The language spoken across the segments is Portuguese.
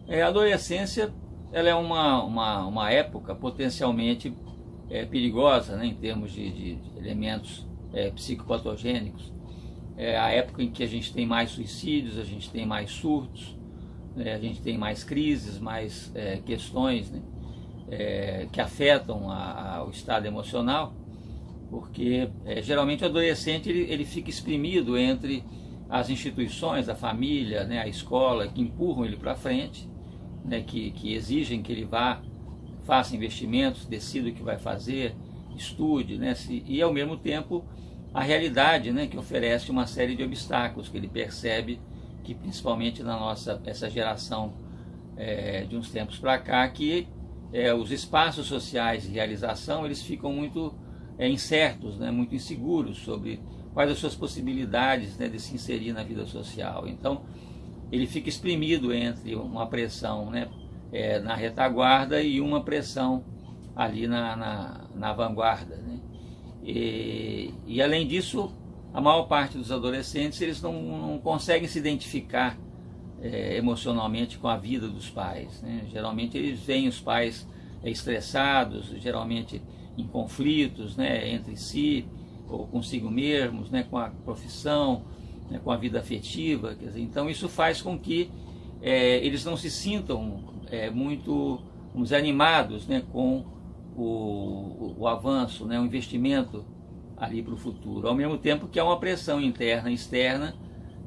A adolescência, ela é uma época potencialmente perigosa, né, em termos de elementos psicopatogênicos. É a época em que a gente tem mais suicídios, a gente tem mais surtos, a gente tem mais crises, mais questões, né, que afetam o estado emocional, porque geralmente o adolescente ele fica exprimido entre as instituições, a família, né, a escola, que empurram ele para frente, né, que exigem que ele faça investimentos, decida o que vai fazer, estude, né, e ao mesmo tempo a realidade, né, que oferece uma série de obstáculos que ele percebe que principalmente essa geração de uns tempos para cá, que os espaços sociais de realização eles ficam muito incertos, né, muito inseguros sobre quais as suas possibilidades, né, de se inserir na vida social. Então ele fica exprimido entre uma pressão, né, na retaguarda e uma pressão ali na vanguarda, né? E além disso, a maior parte dos adolescentes eles não conseguem se identificar emocionalmente com a vida dos pais, né? Geralmente eles veem os pais estressados, geralmente em conflitos, né, entre si ou consigo mesmos, né, com a profissão, né, com a vida afetiva. Quer dizer, então isso faz com que eles não se sintam muito, vamos dizer, animados, né, com o avanço, né, o investimento ali para o futuro, ao mesmo tempo que há uma pressão interna e externa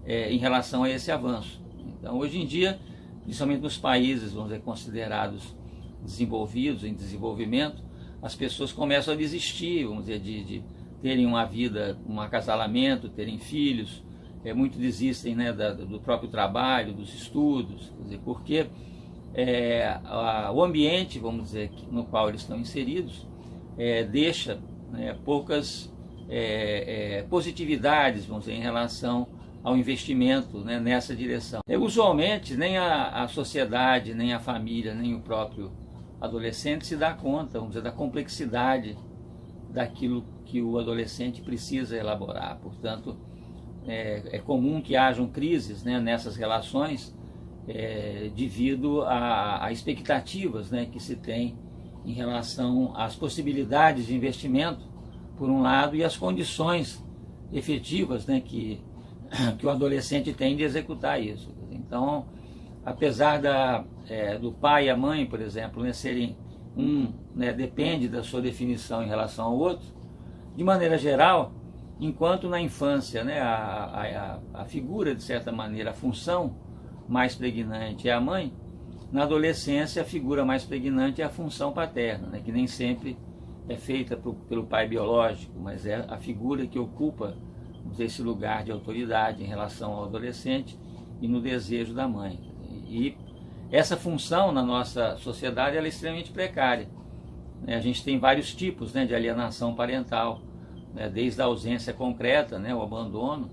em relação a esse avanço. Então hoje em dia, principalmente nos países, vamos dizer, considerados desenvolvidos, em desenvolvimento, as pessoas começam a desistir, vamos dizer, de terem uma vida, um acasalamento, terem filhos, muito desistem, né, do próprio trabalho, dos estudos, quer dizer, porque o ambiente, vamos dizer, no qual eles estão inseridos, deixa, né, poucas positividades, vamos dizer, em relação ao investimento, né, nessa direção. Usualmente, nem a sociedade, nem a família, nem o próprio adolescente se dá conta, vamos dizer, da complexidade daquilo que o adolescente precisa elaborar. Portanto, é comum que hajam crises, né, nessas relações, devido a expectativas, né, que se tem em relação às possibilidades de investimento, por um lado, e as condições efetivas, né, que o adolescente tem de executar isso. Então, apesar do pai e a mãe, por exemplo, né, serem né, depende da sua definição em relação ao outro, de maneira geral, enquanto na infância, né, a figura, de certa maneira, a função mais pregnante é a mãe, na adolescência a figura mais pregnante é a função paterna, né, que nem sempre é feita pelo pai biológico, mas é a figura que ocupa esse lugar de autoridade em relação ao adolescente e no desejo da mãe. E essa função na nossa sociedade ela é extremamente precária. A gente tem vários tipos, né, de alienação parental, né, desde a ausência concreta, né, o abandono,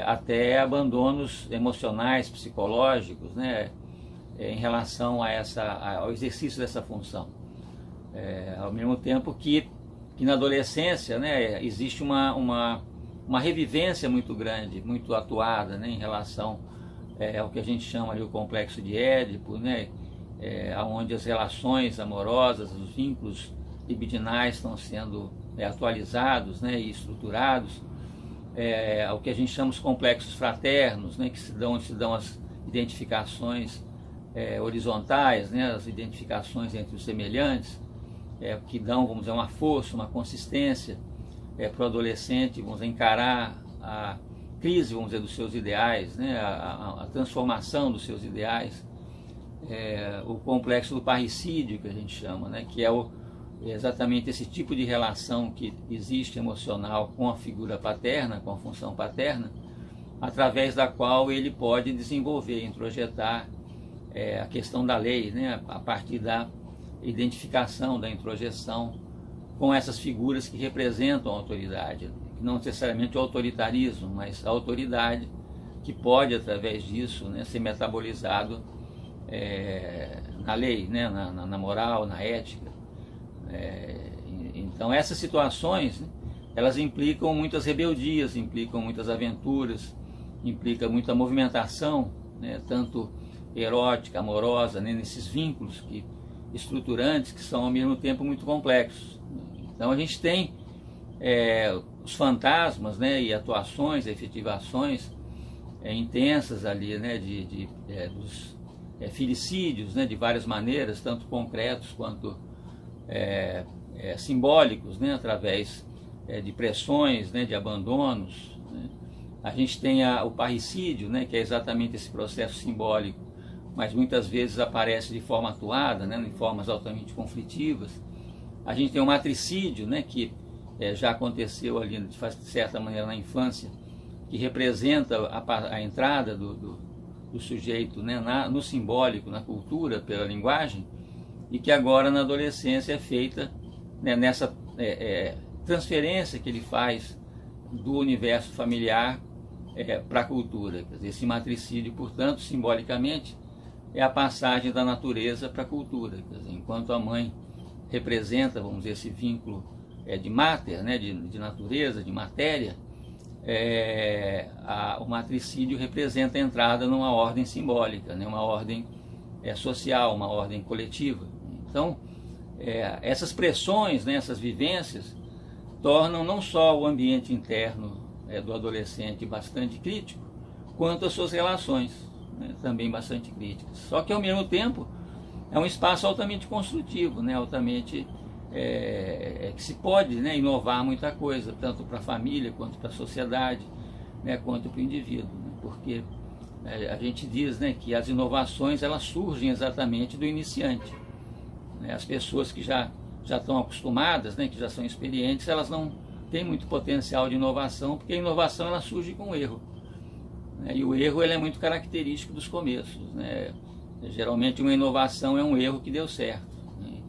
até abandonos emocionais, psicológicos, né, em relação ao exercício dessa função. Ao mesmo tempo que na adolescência, né, existe uma revivência muito grande, muito atuada, né, em relação ao que a gente chama ali o complexo de Édipo, né, onde as relações amorosas, os vínculos libidinais estão sendo atualizados, né, e estruturados, o que a gente chama os complexos fraternos, né, que se dão as identificações horizontais, né, as identificações entre os semelhantes, que dão, vamos dizer, uma força, uma consistência para o adolescente, vamos dizer, encarar a crise, vamos dizer, dos seus ideais, né, a transformação dos seus ideais, o complexo do parricídio, que a gente chama, né, que é exatamente esse tipo de relação que existe emocional com a figura paterna, com a função paterna, através da qual ele pode desenvolver, introjetar a questão da lei, né, a partir da identificação, da introjeção com essas figuras que representam a autoridade, não necessariamente o autoritarismo, mas a autoridade que pode, através disso, né, ser metabolizado na lei, né, na moral, na ética. Então essas situações, né, elas implicam muitas rebeldias, implicam muitas aventuras, implica muita movimentação, né, tanto erótica, amorosa, né, nesses vínculos estruturantes que são ao mesmo tempo muito complexos. Então a gente tem os fantasmas, né, e atuações, efetivações intensas ali, né, dos filicídios, né, de várias maneiras, tanto concretos quanto simbólicos, né, através de pressões, né, de abandonos, né. A gente tem o parricídio, né, que é exatamente esse processo simbólico, mas muitas vezes aparece de forma atuada, né, em formas altamente conflitivas. A gente tem o matricídio, né, que já aconteceu ali de certa maneira na infância, que representa a entrada do sujeito, né, no simbólico, na cultura, pela linguagem, e que agora na adolescência é feita, né, nessa transferência que ele faz do universo familiar para a cultura. Quer dizer, esse matricídio, portanto, simbolicamente, é a passagem da natureza para a cultura. Quer dizer, enquanto a mãe representa, vamos dizer, esse vínculo de mater, né, de natureza, de matéria, o matricídio representa a entrada numa ordem simbólica, né, uma ordem social, uma ordem coletiva. Então, essas pressões, né, essas vivências, tornam não só o ambiente interno do adolescente bastante crítico, quanto as suas relações, né, também bastante críticas. Só que, ao mesmo tempo, é um espaço altamente construtivo, né, altamente que se pode, né, inovar muita coisa, tanto para a família, quanto para a sociedade, né, quanto para o indivíduo. Né, porque a gente diz, né, que as inovações elas surgem exatamente do iniciante. Né, as pessoas que já estão acostumadas, né, que já são experientes, elas não têm muito potencial de inovação, porque a inovação ela surge com o erro. Né, e o erro ele é muito característico dos começos. Né, geralmente uma inovação é um erro que deu certo. Né,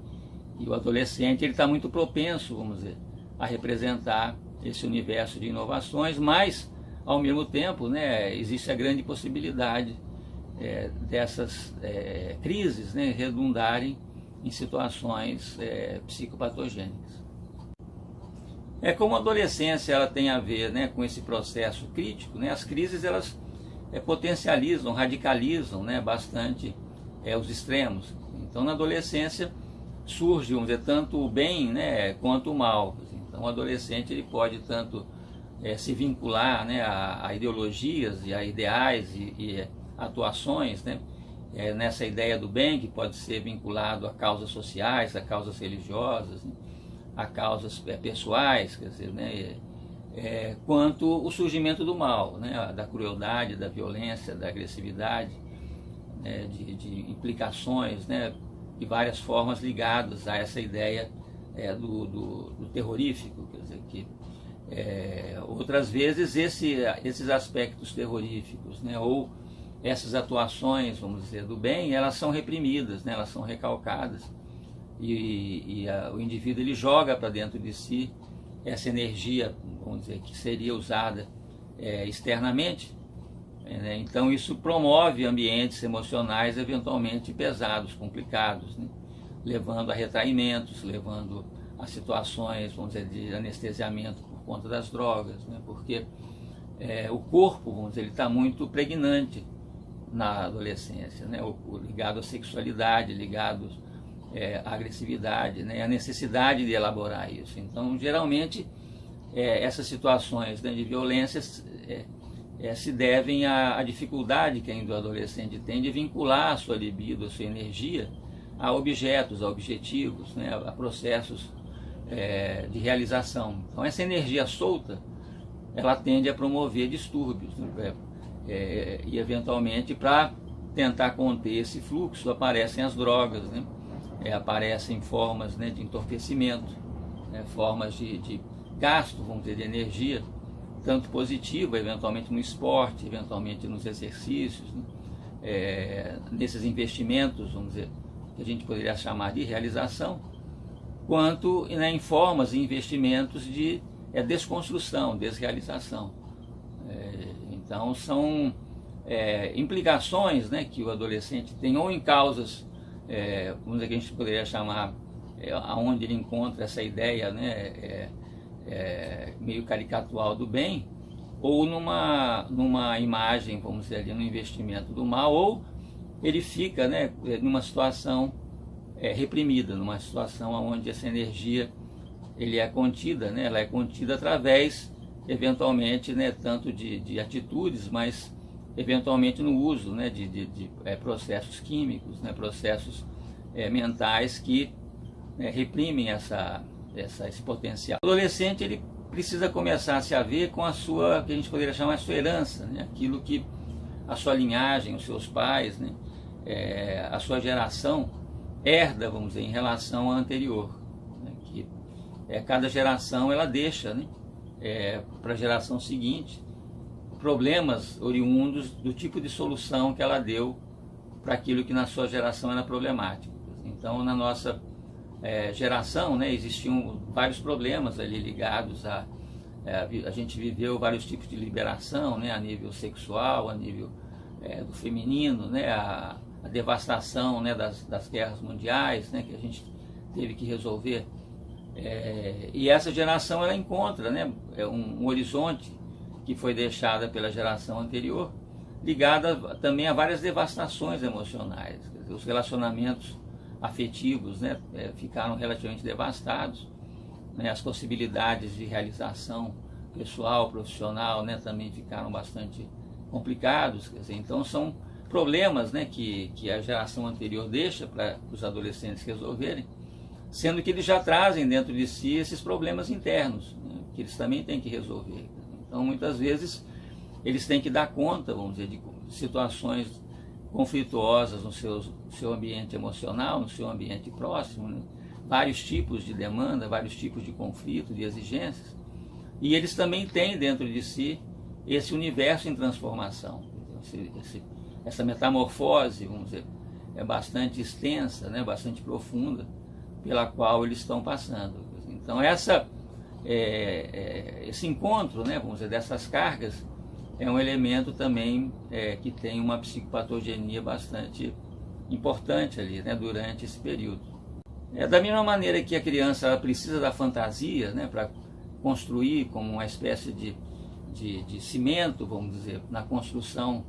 e o adolescente ele está muito propenso, vamos dizer, a representar esse universo de inovações, mas, ao mesmo tempo, né, existe a grande possibilidade dessas crises, né, redundarem em situações psicopatogênicas. Como a adolescência ela tem a ver, né, com esse processo crítico, né, as crises elas potencializam, radicalizam, né, bastante os extremos. Então na adolescência surge, vamos dizer, tanto o bem, né, quanto o mal. Então o adolescente ele pode tanto se vincular, né, a ideologias e a ideais e atuações, né, nessa ideia do bem, que pode ser vinculado a causas sociais, a causas religiosas, né, a causas pessoais, quer dizer, né, quanto o surgimento do mal, né, da crueldade, da violência, da agressividade, né, de implicações, né, de várias formas ligadas a essa ideia do terrorífico. Quer dizer, que outras vezes esses aspectos terroríficos, né, ou essas atuações, vamos dizer, do bem, elas são reprimidas, né, elas são recalcadas, e o indivíduo ele joga para dentro de si essa energia, vamos dizer, que seria usada externamente, né? Então isso promove ambientes emocionais eventualmente pesados, complicados, né? Levando a retraimentos, levando a situações, vamos dizer, de anestesiamento por conta das drogas, né? Porque o corpo, vamos dizer, ele está muito pregnante na adolescência, né? Ligado à sexualidade, ligado à agressividade, né? A necessidade de elaborar isso. Então, geralmente, essas situações, né, de violência se devem à dificuldade que ainda o adolescente tem de vincular a sua libido, a sua energia a objetos, a objetivos, né, a processos de realização. Então, essa energia solta, ela tende a promover distúrbios, né? E eventualmente, para tentar conter esse fluxo, aparecem as drogas, né? Aparecem formas, né, de entorpecimento, né, formas de gasto, vamos dizer, de energia, tanto positiva, eventualmente no esporte, eventualmente nos exercícios, né, nesses investimentos, vamos dizer, que a gente poderia chamar de realização, quanto, né, em formas e investimentos de desconstrução, desrealização. Então são implicações, né, que o adolescente tem, ou em causas, vamos dizer, que a gente poderia chamar, aonde ele encontra essa ideia, né, meio caricatural do bem, ou numa imagem, vamos dizer, ali, no investimento do mal, ou ele fica, né, numa situação reprimida, numa situação onde essa energia ela é contida através, eventualmente, né, tanto de atitudes, mas eventualmente no uso, né, de processos químicos, né, processos mentais que reprimem esse potencial. O adolescente ele precisa começar a se haver com a sua, que a gente poderia chamar de sua herança, né, aquilo que a sua linhagem, os seus pais, né, a sua geração herda, vamos dizer, em relação à anterior, né, que cada geração ela deixa, né, para a geração seguinte problemas oriundos do tipo de solução que ela deu para aquilo que na sua geração era problemático. Então, na nossa geração, né, existiam vários problemas ali ligados a gente viveu vários tipos de liberação, né, a nível sexual, a nível do feminino, né, a devastação, né, das guerras mundiais, né, que a gente teve que resolver. E essa geração ela encontra, né, um horizonte que foi deixada pela geração anterior, ligada também a várias devastações emocionais. Quer dizer, os relacionamentos afetivos, né, ficaram relativamente devastados, né, as possibilidades de realização pessoal, profissional, né, também ficaram bastante complicados. Quer dizer, então são problemas, né, que a geração anterior deixa para os adolescentes resolverem, sendo que eles já trazem dentro de si esses problemas internos, né, que eles também têm que resolver. Então, muitas vezes, eles têm que dar conta, vamos dizer, de situações conflituosas no seu ambiente emocional, no seu ambiente próximo, né? Vários tipos de demanda, vários tipos de conflito, de exigências. E eles também têm dentro de si esse universo em transformação. Essa metamorfose, vamos dizer, é bastante extensa, né? Bastante profunda, pela qual eles estão passando. Então, esse encontro, né, vamos dizer, dessas cargas é um elemento também que tem uma psicopatogenia bastante importante ali, né, durante esse período. Da mesma maneira que a criança ela precisa da fantasia, né, para construir como uma espécie de cimento, vamos dizer, na construção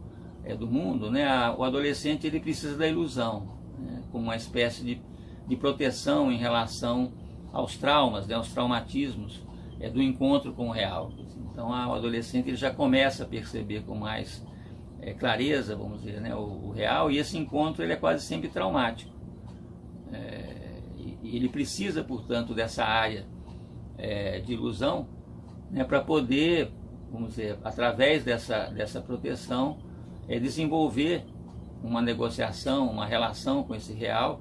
do mundo, né, o adolescente ele precisa da ilusão, né, como uma espécie de proteção em relação aos traumas, né, aos traumatismos do encontro com o real. Então, o adolescente ele já começa a perceber com mais clareza, vamos dizer, né, o real, e esse encontro ele é quase sempre traumático. E ele precisa, portanto, dessa área de ilusão, né, para poder, vamos dizer, através dessa proteção, desenvolver uma negociação, uma relação com esse real,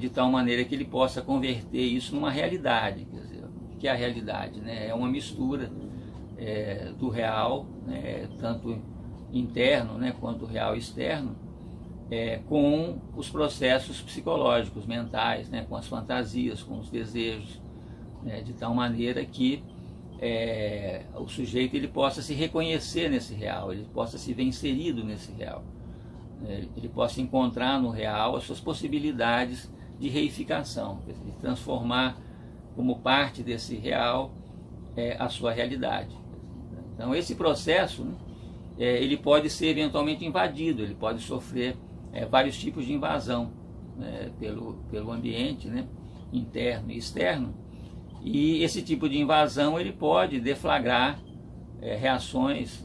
de tal maneira que ele possa converter isso numa realidade. Quer dizer, o que é a realidade? Né? É uma mistura do real, né, tanto interno, né, quanto real externo, com os processos psicológicos, mentais, né, com as fantasias, com os desejos, de tal maneira que o sujeito ele possa se reconhecer nesse real, ele possa se ver inserido nesse real. Ele possa encontrar no real as suas possibilidades de reificação, de transformar como parte desse real a sua realidade. Então esse processo, né, ele pode ser eventualmente invadido, ele pode sofrer vários tipos de invasão pelo ambiente, né, interno e externo, e esse tipo de invasão ele pode deflagrar reações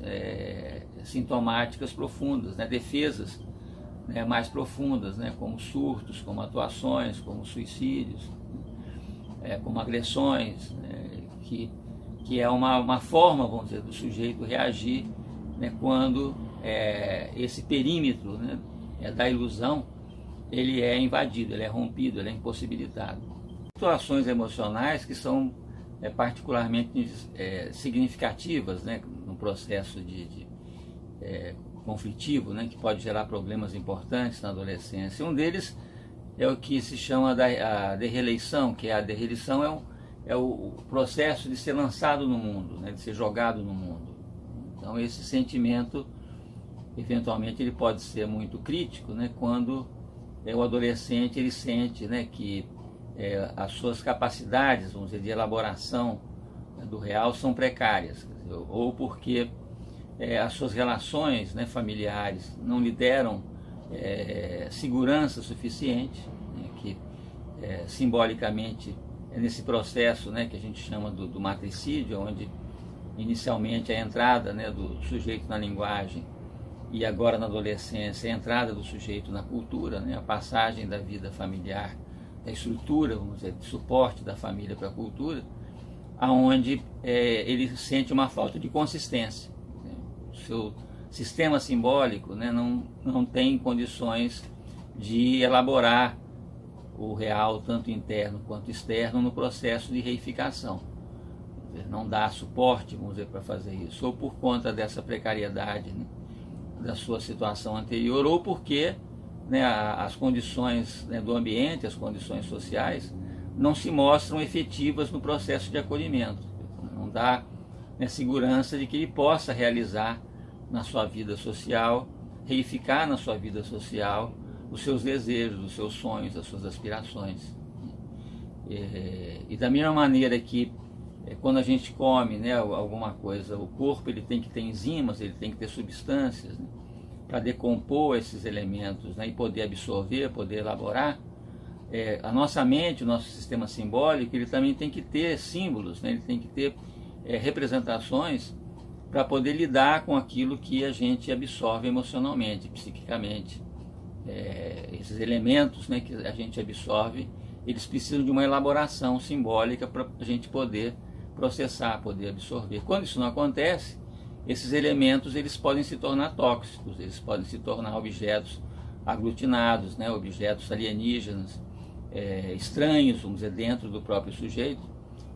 sintomáticas profundas, né, defesas mais profundas, né, como surtos, como atuações, como suicídios, como agressões, que é uma forma, vamos dizer, do sujeito reagir, né, quando esse perímetro, né, da ilusão ele é invadido, ele é rompido, ele é impossibilitado. Situações emocionais que são particularmente significativas, né, no processo conflitivo, né, que pode gerar problemas importantes na adolescência. Um deles é o que se chama a derreleição, que a derreleição é o processo de ser lançado no mundo, né, de ser jogado no mundo. Então esse sentimento, eventualmente, ele pode ser muito crítico, né, quando o adolescente ele sente, né, que as suas capacidades, vamos dizer, de elaboração do real são precárias, quer dizer, ou porque as suas relações, né, familiares não lhe deram segurança suficiente, né, que simbolicamente é nesse processo, né, que a gente chama do matricídio, onde inicialmente a entrada, né, do sujeito na linguagem e agora na adolescência a entrada do sujeito na cultura, né, a passagem da vida familiar, da estrutura, vamos dizer, de suporte da família para a cultura, aonde ele sente uma falta de consistência, né? O seu sistema simbólico, né, não tem condições de elaborar o real, tanto interno quanto externo, no processo de reificação. Não dá suporte, vamos dizer, para fazer isso, ou por conta dessa precariedade, né, da sua situação anterior, ou porque, né, as condições, né, do ambiente, as condições sociais, não se mostram efetivas no processo de acolhimento. Não dá, né, segurança de que ele possa realizar na sua vida social, reificar na sua vida social os seus desejos, os seus sonhos, as suas aspirações. E da mesma maneira que quando a gente come, né, alguma coisa, o corpo ele tem que ter enzimas, ele tem que ter substâncias, né, para decompor esses elementos, né, e poder absorver, poder elaborar. A nossa mente, o nosso sistema simbólico, ele também tem que ter símbolos, né, ele tem que ter representações para poder lidar com aquilo que a gente absorve emocionalmente, psiquicamente. Esses elementos, né, que a gente absorve, eles precisam de uma elaboração simbólica para a gente poder processar, poder absorver. Quando isso não acontece, esses elementos eles podem se tornar tóxicos, eles podem se tornar objetos aglutinados, né, objetos alienígenas, estranhos, vamos dizer, dentro do próprio sujeito,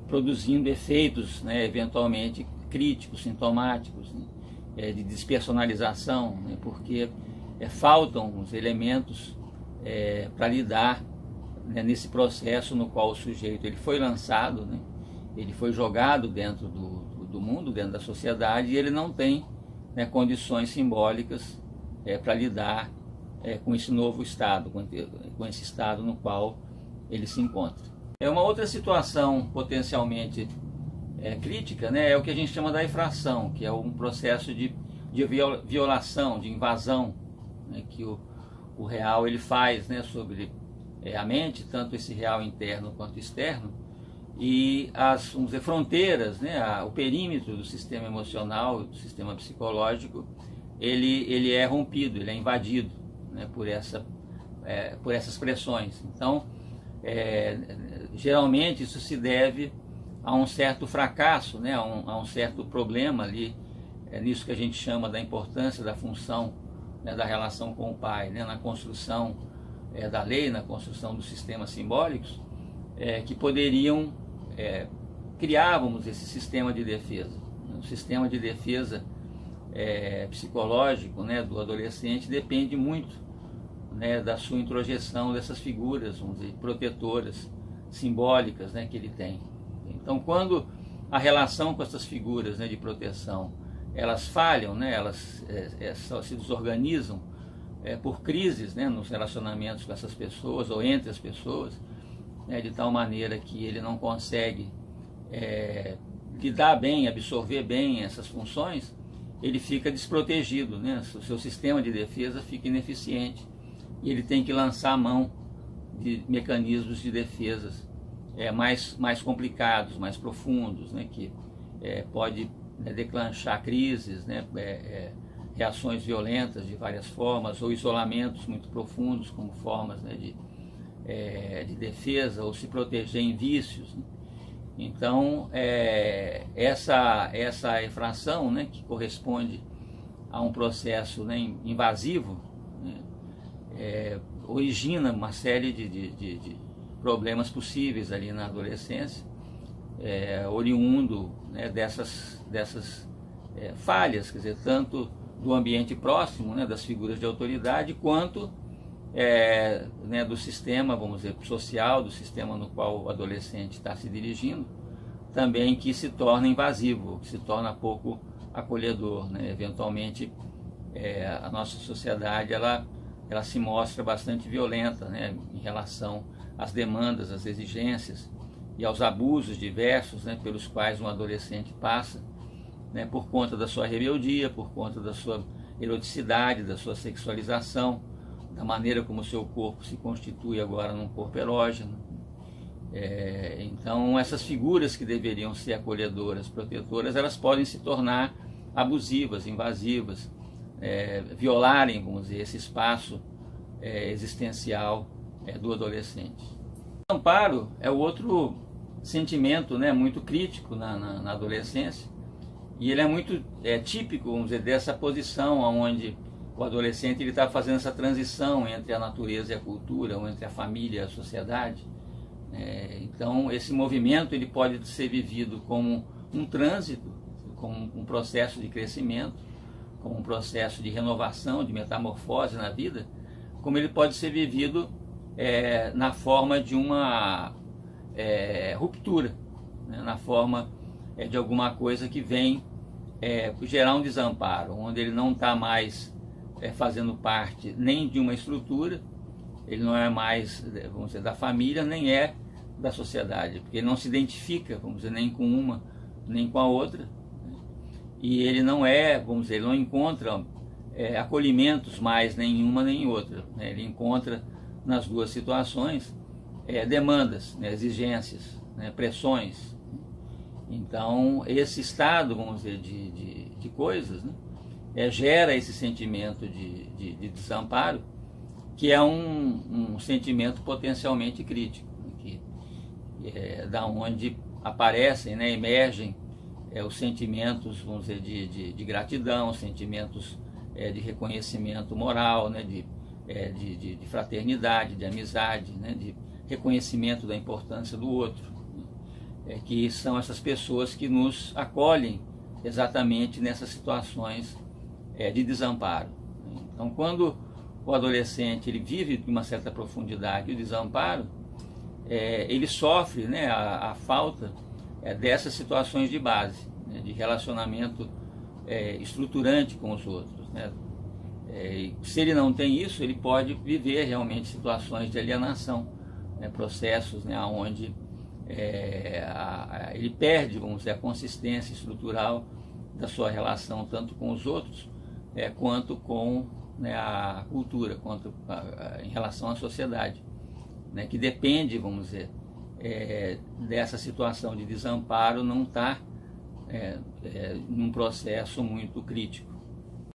produzindo efeitos, né, eventualmente críticos, sintomáticos, né, de despersonalização, né, porque faltam os elementos para lidar, né, nesse processo no qual o sujeito ele foi lançado, né, ele foi jogado dentro do mundo, dentro da sociedade, e ele não tem, né, condições simbólicas para lidar com esse novo estado, com esse estado no qual ele se encontra. Uma outra situação potencialmente crítica, né, é o que a gente chama da infração, que é um processo de violação, de invasão, né, que o real ele faz, né, sobre a mente, tanto esse real interno quanto externo, e as, vamos dizer, fronteiras, né, o perímetro do sistema emocional, do sistema psicológico, ele é rompido, ele é invadido, né, por essas pressões. Então, geralmente isso se deve a um certo fracasso, né, a um certo problema ali, nisso que a gente chama da importância da função, né, da relação com o pai, né, na construção da lei, na construção dos sistemas simbólicos, que poderiam criar, vamos dizer, esse sistema de defesa. O sistema de defesa psicológico, né, do adolescente depende muito, né, da sua introjeção dessas figuras, vamos dizer, protetoras, simbólicas, né, que ele tem. Então, quando a relação com essas figuras, né, de proteção, elas falham, né, elas se desorganizam por crises, né, nos relacionamentos com essas pessoas ou entre as pessoas, né, de tal maneira que ele não consegue lidar bem, absorver bem essas funções, ele fica desprotegido, né, o seu sistema de defesa fica ineficiente e ele tem que lançar a mão de mecanismos de defesas mais complicados, mais profundos, né, que pode, né, declanchar crises, né, reações violentas de várias formas, ou isolamentos muito profundos como formas, né, de defesa, ou se proteger em vícios, né. Então, essa infração, né, que corresponde a um processo, né, invasivo, né, origina uma série de problemas possíveis ali na adolescência, oriundo, né, dessas falhas, quer dizer, tanto do ambiente próximo, né, das figuras de autoridade, quanto né, do sistema, vamos dizer, social, do sistema no qual o adolescente está se dirigindo, também que se torna invasivo, que se torna pouco acolhedor, né? Eventualmente, a nossa sociedade ela se mostra bastante violenta, né, em relação às demandas, às exigências e aos abusos diversos, né, pelos quais um adolescente passa, né, por conta da sua rebeldia, por conta da sua eroticidade, da sua sexualização, da maneira como o seu corpo se constitui agora num corpo erógeno. Então essas figuras que deveriam ser acolhedoras, protetoras, elas podem se tornar abusivas, invasivas, violarem, vamos dizer, esse espaço existencial do adolescente. O desamparo é o outro sentimento, né, muito crítico na adolescência, e ele é muito típico, vamos dizer, dessa posição onde o adolescente está fazendo essa transição entre a natureza e a cultura, ou entre a família e a sociedade. Então esse movimento ele pode ser vivido como um trânsito, como um processo de crescimento, como um processo de renovação, de metamorfose na vida, como ele pode ser vivido na forma de uma ruptura, né? Na forma de alguma coisa que vem gerar um desamparo, onde ele não está mais fazendo parte nem de uma estrutura, ele não é mais, vamos dizer, da família, nem é da sociedade, porque ele não se identifica, vamos dizer, nem com uma, nem com a outra, né? E ele não vamos dizer, ele não encontra acolhimentos mais nem em uma nem em outra, né? Ele encontra nas duas situações demandas, né? Exigências, né? Pressões. Então esse estado, vamos dizer, de coisas, né? Gera esse sentimento de desamparo, que é um sentimento potencialmente crítico, que da onde aparecem, né, emergem os sentimentos, vamos dizer, de gratidão, sentimentos de reconhecimento moral, né, de fraternidade, de amizade, né, de reconhecimento da importância do outro, né, que são essas pessoas que nos acolhem exatamente nessas situações de desamparo. Então, quando o adolescente ele vive de uma certa profundidade o desamparo, ele sofre, né, a falta dessas situações de base, né, de relacionamento estruturante com os outros, né? Se ele não tem isso, ele pode viver realmente situações de alienação, né, processos, né, onde ele perde, vamos dizer, a consistência estrutural da sua relação tanto com os outros quanto com, né, a cultura, quanto em relação à sociedade, né, que depende, vamos dizer, dessa situação de desamparo não estar num processo muito crítico.